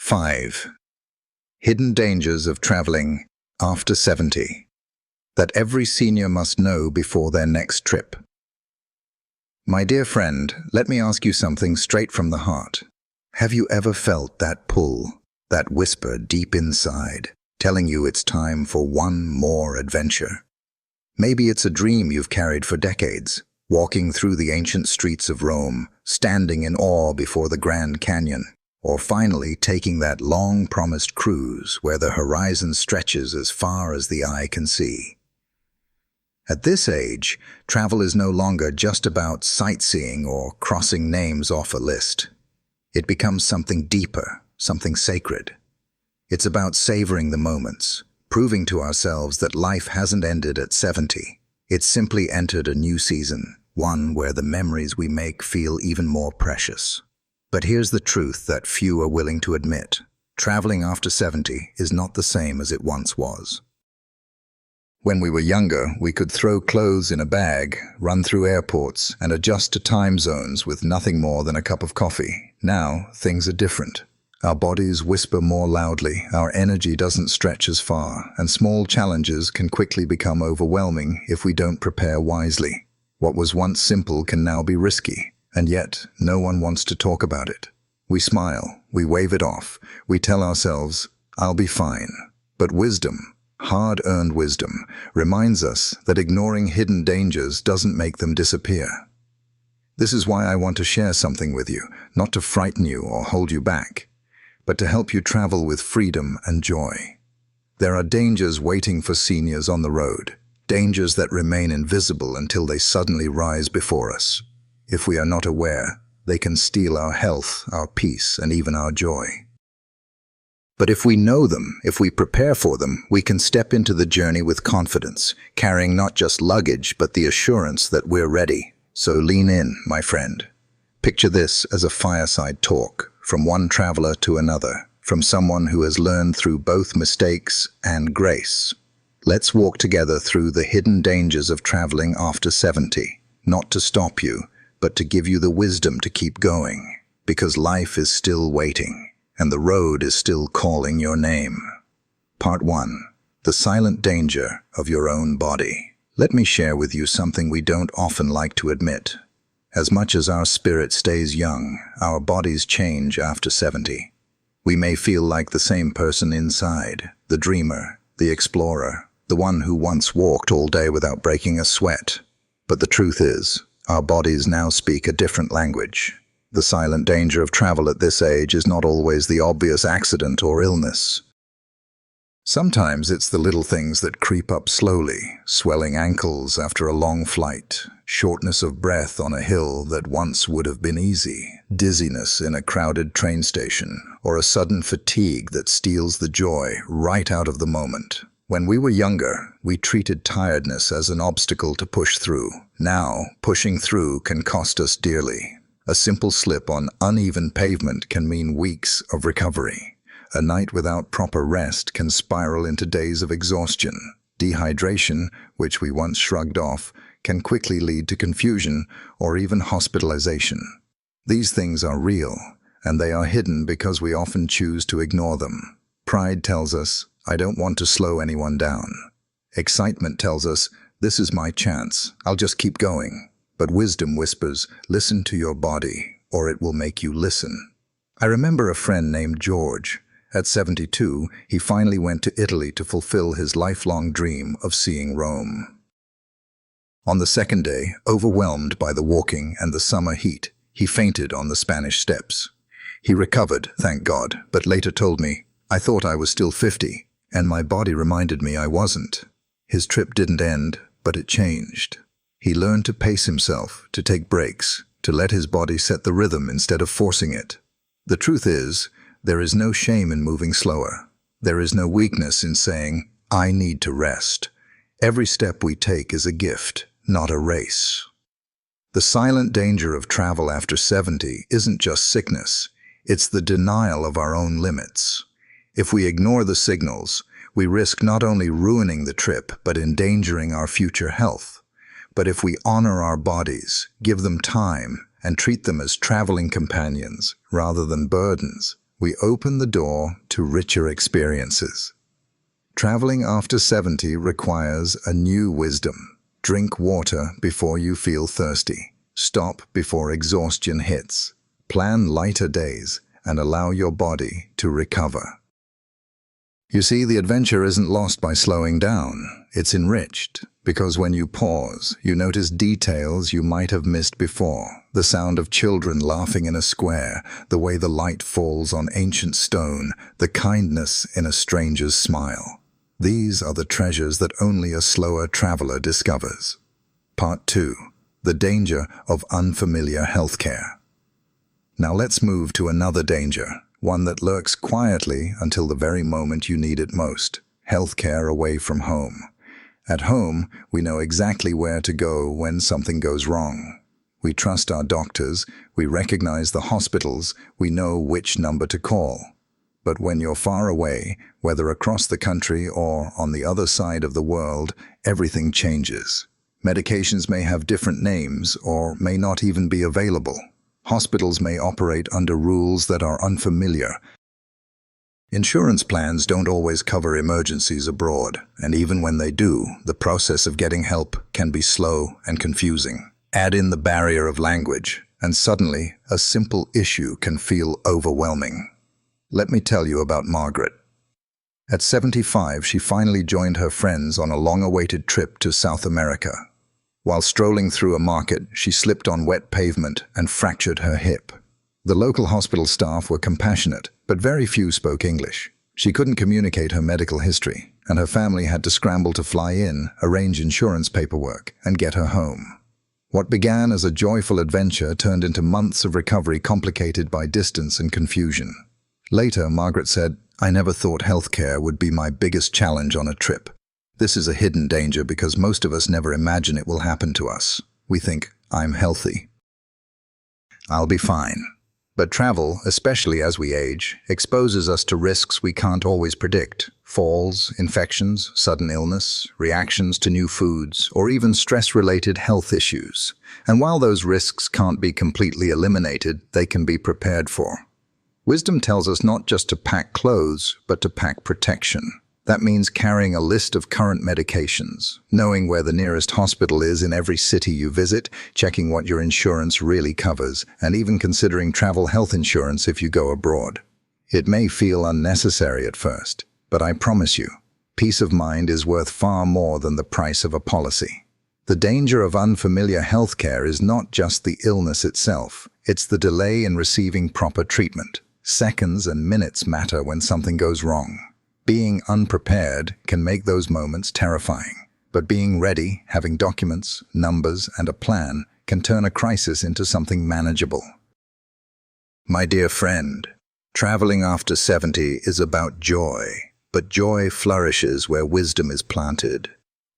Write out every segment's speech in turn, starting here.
5. Hidden dangers of traveling after 70 that every senior must know before their next trip. My dear friend, let me ask you something straight from the heart. Have you ever felt that pull, that whisper deep inside, telling you it's time for one more adventure? Maybe it's a dream you've carried for decades, walking through the ancient streets of Rome, standing in awe before the Grand Canyon, or finally taking that long-promised cruise where the horizon stretches as far as the eye can see. At this age, travel is no longer just about sightseeing or crossing names off a list. It becomes something deeper, something sacred. It's about savoring the moments, proving to ourselves that life hasn't ended at 70. It's simply entered a new season, one where the memories we make feel even more precious. But here's the truth that few are willing to admit. Traveling after 70 is not the same as it once was. When we were younger, we could throw clothes in a bag, run through airports, and adjust to time zones with nothing more than a cup of coffee. Now, things are different. Our bodies whisper more loudly, our energy doesn't stretch as far, and small challenges can quickly become overwhelming if we don't prepare wisely. What was once simple can now be risky, and yet no one wants to talk about it. We smile, we wave it off, we tell ourselves, "I'll be fine." But wisdom, hard-earned wisdom, reminds us that ignoring hidden dangers doesn't make them disappear. This is why I want to share something with you, not to frighten you or hold you back, but to help you travel with freedom and joy. There are dangers waiting for seniors on the road, dangers that remain invisible until they suddenly rise before us. If we are not aware, they can steal our health, our peace, and even our joy. But if we know them, if we prepare for them, we can step into the journey with confidence, carrying not just luggage, but the assurance that we're ready. So lean in, my friend. Picture this as a fireside talk, from one traveler to another, from someone who has learned through both mistakes and grace. Let's walk together through the hidden dangers of traveling after 70, not to stop you, but to give you the wisdom to keep going, because life is still waiting, and the road is still calling your name. Part 1. The silent danger of your own body. Let me share with you something we don't often like to admit. As much as our spirit stays young, our bodies change after 70. We may feel like the same person inside, the dreamer, the explorer, the one who once walked all day without breaking a sweat. But the truth is, our bodies now speak a different language. The silent danger of travel at this age is not always the obvious accident or illness. Sometimes it's the little things that creep up slowly, swelling ankles after a long flight, shortness of breath on a hill that once would have been easy, dizziness in a crowded train station, or a sudden fatigue that steals the joy right out of the moment. When we were younger, we treated tiredness as an obstacle to push through. Now, pushing through can cost us dearly. A simple slip on uneven pavement can mean weeks of recovery. A night without proper rest can spiral into days of exhaustion. Dehydration, which we once shrugged off, can quickly lead to confusion or even hospitalization. These things are real, and they are hidden because we often choose to ignore them. Pride tells us, "I don't want to slow anyone down." Excitement tells us, "This is my chance, I'll just keep going." But wisdom whispers, "Listen to your body, or it will make you listen." I remember a friend named George. At 72, he finally went to Italy to fulfill his lifelong dream of seeing Rome. On the second day, overwhelmed by the walking and the summer heat, he fainted on the Spanish steps. He recovered, thank God, but later told me, "I thought I was still 50, and my body reminded me I wasn't." His trip didn't end, but it changed. He learned to pace himself, to take breaks, to let his body set the rhythm instead of forcing it. The truth is, there is no shame in moving slower. There is no weakness in saying, "I need to rest." Every step we take is a gift, not a race. The silent danger of travel after 70 isn't just sickness, it's the denial of our own limits. If we ignore the signals, we risk not only ruining the trip, but endangering our future health. But if we honor our bodies, give them time, and treat them as traveling companions rather than burdens, we open the door to richer experiences. Traveling after 70 requires a new wisdom. Drink water before you feel thirsty. Stop before exhaustion hits. Plan lighter days and allow your body to recover. You see, the adventure isn't lost by slowing down. It's enriched, because when you pause, you notice details you might have missed before. The sound of children laughing in a square, the way the light falls on ancient stone, the kindness in a stranger's smile. These are the treasures that only a slower traveler discovers. Part 2. The danger of unfamiliar healthcare. Now let's move to another danger, one that lurks quietly until the very moment you need it most. Healthcare away from home. At home, we know exactly where to go when something goes wrong. We trust our doctors, we recognize the hospitals, we know which number to call. But when you're far away, whether across the country or on the other side of the world, everything changes. Medications may have different names or may not even be available. Hospitals may operate under rules that are unfamiliar. Insurance plans don't always cover emergencies abroad, and even when they do, the process of getting help can be slow and confusing. Add in the barrier of language, and suddenly a simple issue can feel overwhelming. Let me tell you about Margaret. At 75, she finally joined her friends on a long-awaited trip to South America. While strolling through a market, she slipped on wet pavement and fractured her hip. The local hospital staff were compassionate, but very few spoke English. She couldn't communicate her medical history, and her family had to scramble to fly in, arrange insurance paperwork, and get her home. What began as a joyful adventure turned into months of recovery complicated by distance and confusion. Later, Margaret said, "I never thought healthcare would be my biggest challenge on a trip. This is a hidden danger because most of us never imagine it will happen to us. We think, I'm healthy. I'll be fine." But travel, especially as we age, exposes us to risks we can't always predict. Falls, infections, sudden illness, reactions to new foods, or even stress-related health issues. And while those risks can't be completely eliminated, they can be prepared for. Wisdom tells us not just to pack clothes, but to pack protection. That means carrying a list of current medications, knowing where the nearest hospital is in every city you visit, checking what your insurance really covers, and even considering travel health insurance if you go abroad. It may feel unnecessary at first, but I promise you, peace of mind is worth far more than the price of a policy. The danger of unfamiliar healthcare is not just the illness itself, it's the delay in receiving proper treatment. Seconds and minutes matter when something goes wrong. Being unprepared can make those moments terrifying, but being ready, having documents, numbers, and a plan can turn a crisis into something manageable. My dear friend, traveling after 70 is about joy, but joy flourishes where wisdom is planted.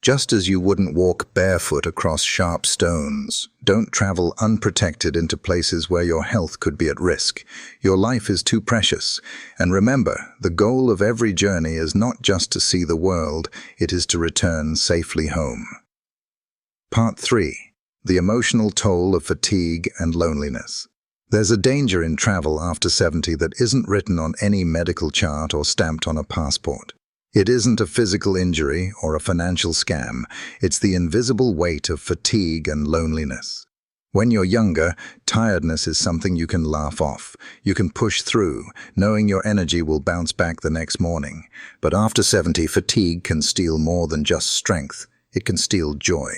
Just as you wouldn't walk barefoot across sharp stones, don't travel unprotected into places where your health could be at risk. Your life is too precious. And remember, the goal of every journey is not just to see the world, it is to return safely home. Part 3. The emotional toll of fatigue and loneliness. There's a danger in travel after 70 that isn't written on any medical chart or stamped on a passport. It isn't a physical injury or a financial scam, it's the invisible weight of fatigue and loneliness. When you're younger, tiredness is something you can laugh off. You can push through, knowing your energy will bounce back the next morning. But after 70, fatigue can steal more than just strength. It can steal joy.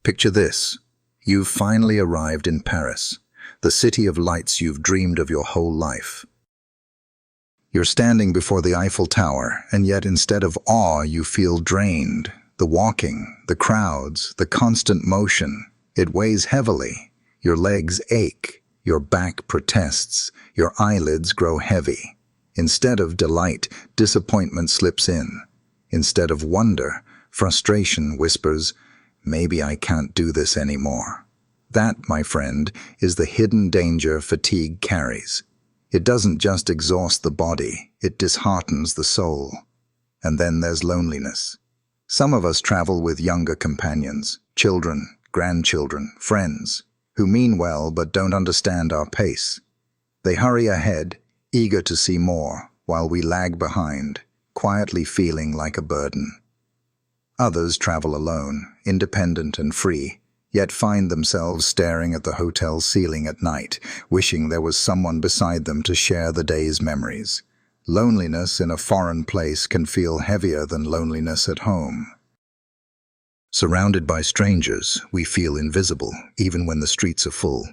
Picture this. You've finally arrived in Paris, the city of lights you've dreamed of your whole life. You're standing before the Eiffel Tower, and yet instead of awe, you feel drained. The walking, the crowds, the constant motion, it weighs heavily. Your legs ache, your back protests, your eyelids grow heavy. Instead of delight, disappointment slips in. Instead of wonder, frustration whispers, "Maybe I can't do this anymore." That, my friend, is the hidden danger fatigue carries. It doesn't just exhaust the body, it disheartens the soul. And then there's loneliness. Some of us travel with younger companions, children, grandchildren, friends, who mean well but don't understand our pace. They hurry ahead, eager to see more, while we lag behind, quietly feeling like a burden. Others travel alone, independent and free, yet find themselves staring at the hotel ceiling at night, wishing there was someone beside them to share the day's memories. Loneliness in a foreign place can feel heavier than loneliness at home. Surrounded by strangers, we feel invisible, even when the streets are full.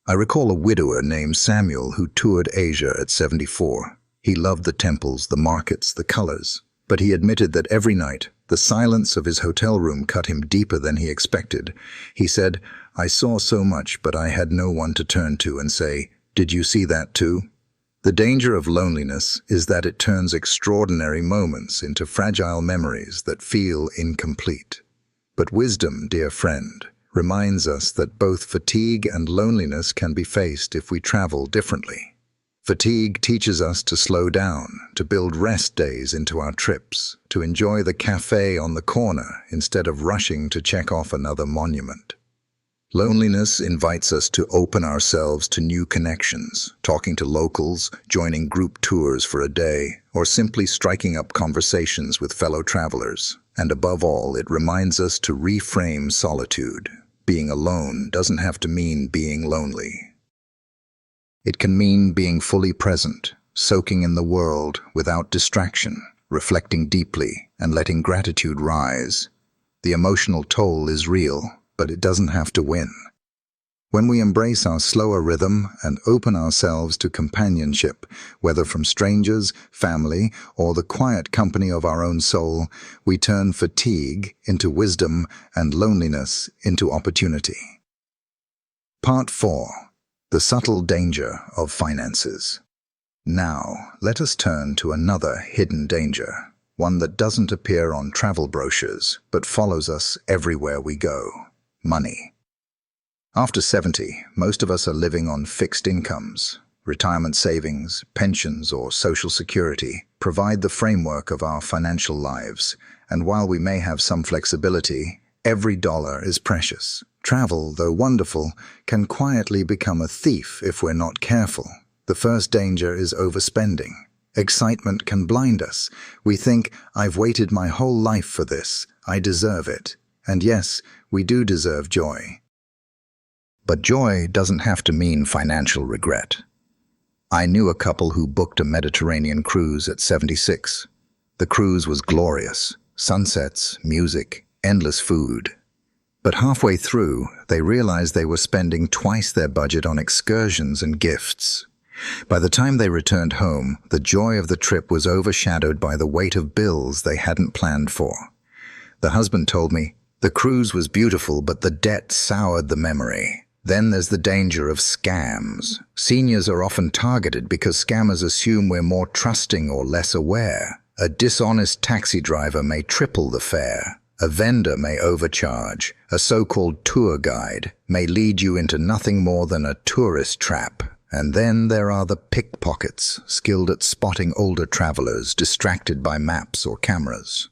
I recall a widower named Samuel who toured Asia at 74. He loved the temples, the markets, the colors, but he admitted that every night, the silence of his hotel room cut him deeper than he expected. He said, "I saw so much, but I had no one to turn to and say, 'Did you see that too?'" The danger of loneliness is that it turns extraordinary moments into fragile memories that feel incomplete. But wisdom, dear friend, reminds us that both fatigue and loneliness can be faced if we travel differently. Fatigue teaches us to slow down, to build rest days into our trips, to enjoy the cafe on the corner instead of rushing to check off another monument. Loneliness invites us to open ourselves to new connections, talking to locals, joining group tours for a day, or simply striking up conversations with fellow travelers. And above all, it reminds us to reframe solitude. Being alone doesn't have to mean being lonely. It can mean being fully present, soaking in the world without distraction, reflecting deeply, and letting gratitude rise. The emotional toll is real, but it doesn't have to win. When we embrace our slower rhythm and open ourselves to companionship, whether from strangers, family, or the quiet company of our own soul, we turn fatigue into wisdom and loneliness into opportunity. Part 4. The subtle danger of finances. Now, let us turn to another hidden danger, one that doesn't appear on travel brochures, but follows us everywhere we go: money. After 70, most of us are living on fixed incomes. Retirement savings, pensions, or social security provide the framework of our financial lives, and while we may have some flexibility, every dollar is precious. Travel, though wonderful, can quietly become a thief if we're not careful. The first danger is overspending. Excitement can blind us. We think, "I've waited my whole life for this. I deserve it." And yes, we do deserve joy. But joy doesn't have to mean financial regret. I knew a couple who booked a Mediterranean cruise at 76. The cruise was glorious: sunsets, music, endless food. But halfway through, they realized they were spending twice their budget on excursions and gifts. By the time they returned home, the joy of the trip was overshadowed by the weight of bills they hadn't planned for. The husband told me, "The cruise was beautiful, but the debt soured the memory." Then there's the danger of scams. Seniors are often targeted because scammers assume we're more trusting or less aware. A dishonest taxi driver may triple the fare. A vendor may overcharge. A so-called tour guide may lead you into nothing more than a tourist trap. And then there are the pickpockets, skilled at spotting older travelers, distracted by maps or cameras.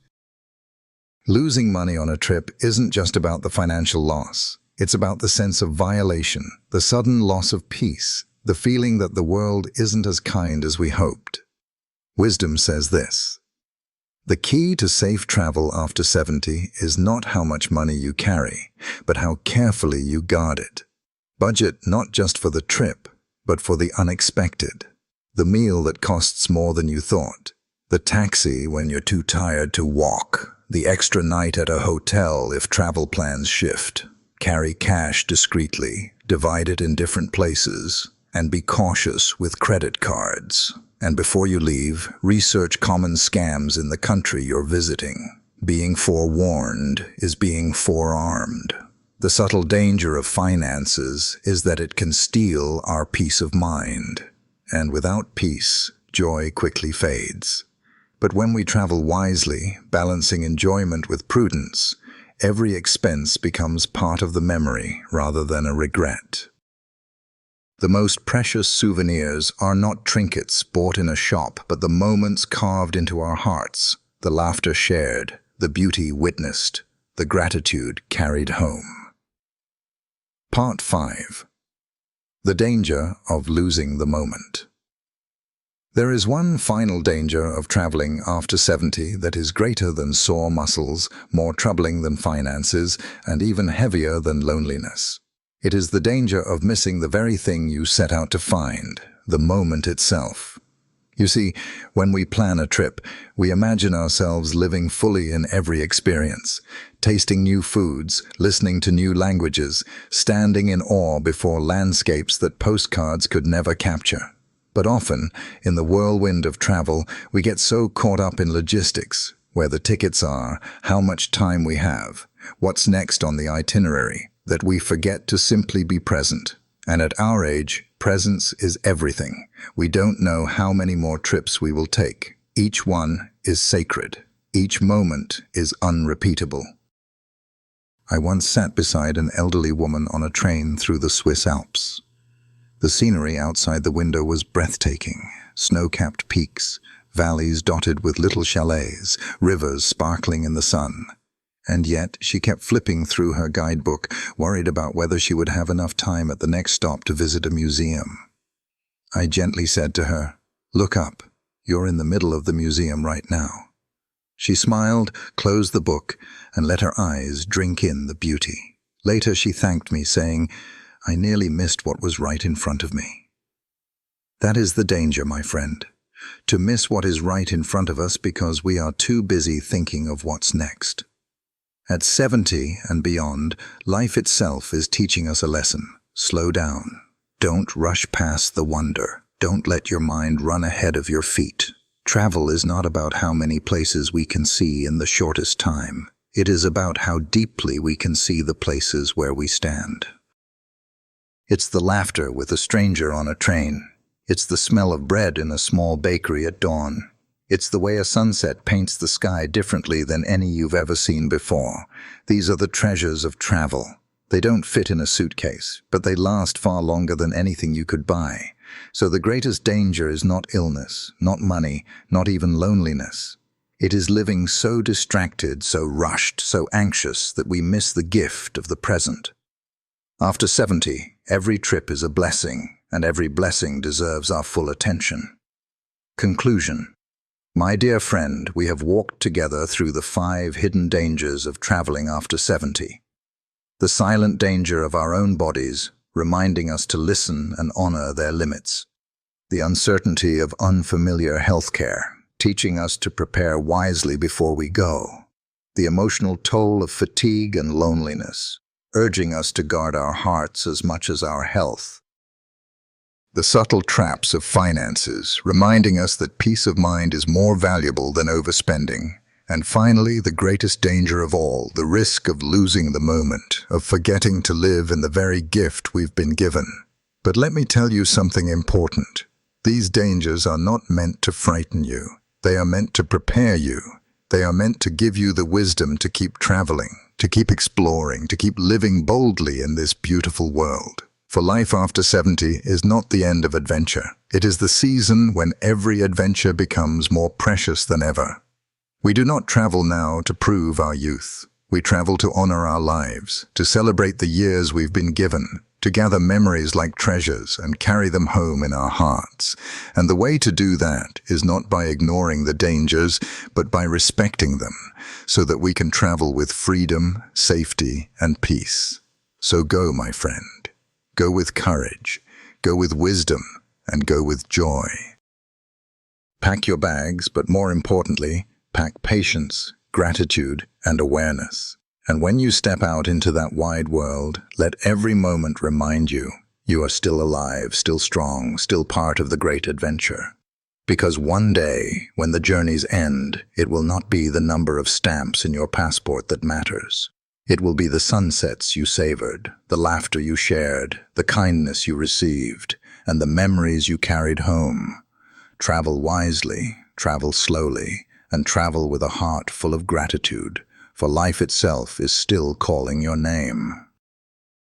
Losing money on a trip isn't just about the financial loss. It's about the sense of violation, the sudden loss of peace, the feeling that the world isn't as kind as we hoped. Wisdom says this: the key to safe travel after 70 is not how much money you carry, but how carefully you guard it. Budget not just for the trip, but for the unexpected. The meal that costs more than you thought. The taxi when you're too tired to walk. The extra night at a hotel if travel plans shift. Carry cash discreetly, divide it in different places, and be cautious with credit cards. And before you leave, research common scams in the country you're visiting. Being forewarned is being forearmed. The subtle danger of finances is that it can steal our peace of mind. And without peace, joy quickly fades. But when we travel wisely, balancing enjoyment with prudence, every expense becomes part of the memory rather than a regret. The most precious souvenirs are not trinkets bought in a shop, but the moments carved into our hearts, the laughter shared, the beauty witnessed, the gratitude carried home. Part 5. The danger of losing the moment. There is one final danger of traveling after 70 that is greater than sore muscles, more troubling than finances, and even heavier than loneliness. It is the danger of missing the very thing you set out to find, the moment itself. You see, when we plan a trip, we imagine ourselves living fully in every experience, tasting new foods, listening to new languages, standing in awe before landscapes that postcards could never capture. But often, in the whirlwind of travel, we get so caught up in logistics, where the tickets are, how much time we have, what's next on the itinerary, that we forget to simply be present. And at our age, presence is everything. We don't know how many more trips we will take. Each one is sacred. Each moment is unrepeatable. I once sat beside an elderly woman on a train through the Swiss Alps. The scenery outside the window was breathtaking. Snow-capped peaks, valleys dotted with little chalets, rivers sparkling in the sun. And yet she kept flipping through her guidebook, worried about whether she would have enough time at the next stop to visit a museum. I gently said to her, "Look up. You're in the middle of the museum right now." She smiled, closed the book, and let her eyes drink in the beauty. Later she thanked me, saying, "I nearly missed what was right in front of me." That is the danger, my friend, to miss what is right in front of us because we are too busy thinking of what's next. At 70 and beyond, life itself is teaching us a lesson. Slow down. Don't rush past the wonder. Don't let your mind run ahead of your feet. Travel is not about how many places we can see in the shortest time. It is about how deeply we can see the places where we stand. It's the laughter with a stranger on a train. It's the smell of bread in a small bakery at dawn. It's the way a sunset paints the sky differently than any you've ever seen before. These are the treasures of travel. They don't fit in a suitcase, but they last far longer than anything you could buy. So the greatest danger is not illness, not money, not even loneliness. It is living so distracted, so rushed, so anxious that we miss the gift of the present. After 70, every trip is a blessing, and every blessing deserves our full attention. Conclusion. My dear friend, we have walked together through the 5 hidden dangers of traveling after 70. The silent danger of our own bodies, reminding us to listen and honor their limits. The uncertainty of unfamiliar healthcare, teaching us to prepare wisely before we go. The emotional toll of fatigue and loneliness, urging us to guard our hearts as much as our health. The subtle traps of finances, reminding us that peace of mind is more valuable than overspending. And finally, the greatest danger of all, the risk of losing the moment, of forgetting to live in the very gift we've been given. But let me tell you something important. These dangers are not meant to frighten you. They are meant to prepare you. They are meant to give you the wisdom to keep traveling, to keep exploring, to keep living boldly in this beautiful world. For life after 70 is not the end of adventure. It is the season when every adventure becomes more precious than ever. We do not travel now to prove our youth. We travel to honor our lives, to celebrate the years we've been given, to gather memories like treasures and carry them home in our hearts. And the way to do that is not by ignoring the dangers, but by respecting them, so that we can travel with freedom, safety, and peace. So go, my friend. Go with courage, go with wisdom, and go with joy. Pack your bags, but more importantly, pack patience, gratitude, and awareness. And when you step out into that wide world, let every moment remind you you are still alive, still strong, still part of the great adventure. Because one day, when the journeys end, it will not be the number of stamps in your passport that matters. It will be the sunsets you savored, the laughter you shared, the kindness you received, and the memories you carried home. Travel wisely, travel slowly, and travel with a heart full of gratitude, for life itself is still calling your name.